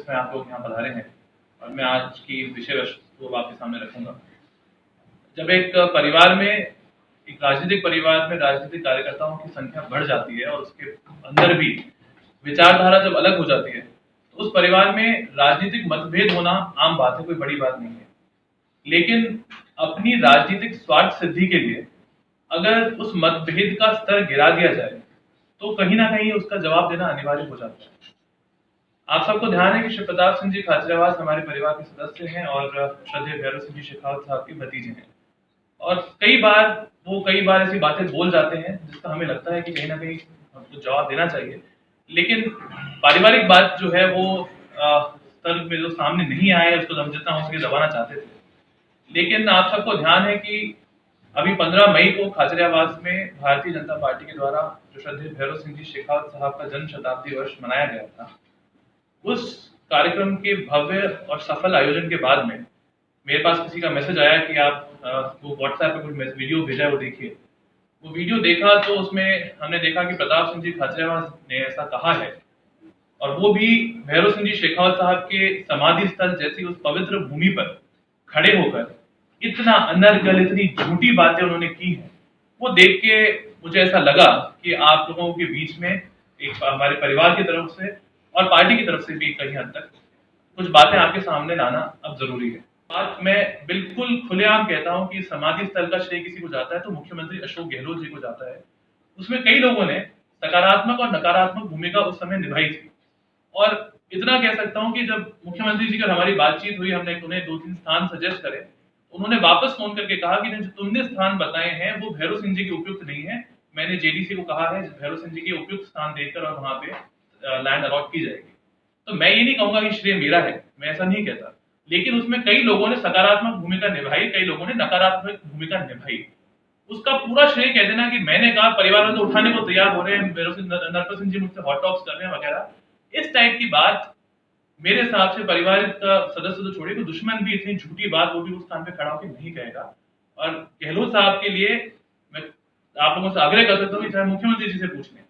जिसमें आप लोग यहाँ पधारे हैं और मैं आज की विषय वस्तु आपके सामने रखूंगा। जब एक परिवार में, एक राजनीतिक परिवार में राजनीतिक कार्यकर्ताओं की संख्या बढ़ जाती है और उसके अंदर भी विचारधारा जब अलग हो जाती है तो उस परिवार में राजनीतिक मतभेद होना आम बात है, कोई बड़ी बात नहीं है। लेकिन अपनी राजनीतिक स्वार्थ सिद्धि के लिए अगर उस मतभेद का स्तर गिरा दिया जाए तो कहीं ना कहीं उसका जवाब देना अनिवार्य हो जाता है। आप सबको ध्यान है कि श्री प्रताप सिंह जी खाचरियावास हमारे परिवार के सदस्य हैं और श्रद्धेय भैरव सिंह जी शेखावत साहब के भतीजे हैं। और कई बार ऐसी बातें बोल जाते हैं जिसका हमें लगता है कि कहीं ना कहीं हमको जवाब देना चाहिए, लेकिन पारिवारिक बात जो है वो स्तर में जो सामने नहीं आया उसको हम जितना हो सके दबाना चाहते थे। लेकिन आप सबको ध्यान है कि अभी 15 मई को खाचरियावास में भारतीय जनता पार्टी के द्वारा जो श्रद्धेय भैरव सिंह जी शेखावत साहब का जन्म शताब्दी वर्ष मनाया गया था, उस कार्यक्रम के भव्य और सफल आयोजन के बाद में मेरे पास किसी का मैसेज आया कि आप वो व्हाट्सएप पे कुछ वीडियो भेजा है, वो देखिए। वो वीडियो देखा तो उसमें हमने देखा कि प्रताप सिंह जी खाचरियावास ने ऐसा कहा है, और वो भी भैरव सिंह जी शेखावत साहब के समाधि स्थल जैसी उस पवित्र भूमि पर खड़े होकर इतना अनर्गल, इतनी झूठी बातें उन्होंने की हैं। वो देख के मुझे ऐसा लगा कि आप लोगों के बीच में एक हमारे परिवार की तरफ से और पार्टी की तरफ से भी कहीं हद तक कुछ बातें आपके सामने लाना अब जरूरी है। बात मैं बिल्कुल खुलेआम कहता हूं कि समाधि स्थल का श्रेय किसी को जाता है तो मुख्यमंत्री अशोक गहलोत जी को जाता है। उसमें कई लोगों ने सकारात्मक और नकारात्मक भूमिका उस समय निभाई थी, और इतना कह सकता हूं कि जब मुख्यमंत्री जी की हमारी बातचीत हुई, हमने उन्हें 2-3 स्थान सजेस्ट करे, उन्होंने वापस फोन करके कहा कि जो तुमने स्थान बताए हैं वो भैरव सिंह जी के उपयुक्त नहीं है। मैंने जेडीसी को कहा है भैरव सिंह जी के उपयुक्त स्थान देकर और वहां पे लैंड अलॉट की जाएगी। तो मैं ये नहीं कहूंगा कि श्रेय मेरा है, मैं ऐसा नहीं कहता, लेकिन उसमें कई लोगों ने सकारात्मक भूमिका निभाई, कई लोगों ने नकारात्मक भूमिका निभाई। उसका पूरा श्रेय कह देना कि मैंने कहा, परिवार वाले तो उठाने को तैयार हो रहे हैं, नरपत सिंह जी मुझसे हॉट टॉक्स कर रहे हैं वगैरह, इस टाइप की बात मेरे हिसाब से परिवार का सदस्य तो छोड़िए, तो दुश्मन भी इतनी झूठी बात वो भी उस स्थान पे खड़ा होकर नहीं कहेगा। और गहलोत साहब के लिए मैं आप लोगों से आग्रह कर सकता हूँ कि चाहे मुख्यमंत्री जी से पूछ लें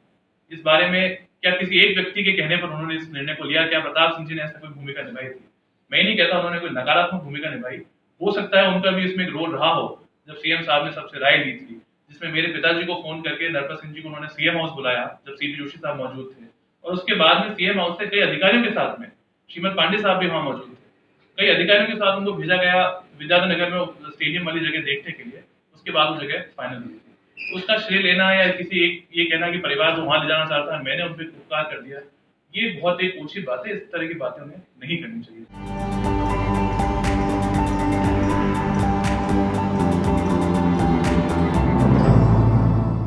इस बारे में, क्या किसी एक व्यक्ति के कहने पर उन्होंने इस निर्णय को लिया, क्या प्रताप सिंह जी ने ऐसा कोई भूमिका निभाई थी? मैं नहीं कहता उन्होंने कोई नकारात्मक भूमिका निभाई, हो सकता है उनका भी इसमें एक रोल रहा हो। जब सीएम साहब ने सबसे राय ली थी, जिसमें मेरे पिताजी को फोन करके नरपत सिंह जी को उन्होंने सीएम हाउस बुलाया जब सीपी जोशी साहब मौजूद थे, और उसके बाद में सीएम हाउस से कई अधिकारियों के साथ में श्रीमद पांडे साहब भी वहां मौजूद थे, कई अधिकारियों के साथ उनको भेजा गया विद्याधर नगर में स्टेडियम वाली जगह देखने के लिए। उसके बाद वो जगह फाइनल हुई थी। उसका श्रेय लेना या किसी एक ये कहना कि परिवार को वहां ले जाना चाहता है, मैंने उन पर उपकार कर दिया, ये बहुत एक ऊंची बात है। इस तरह की बातें उन्हें नहीं करनी चाहिए।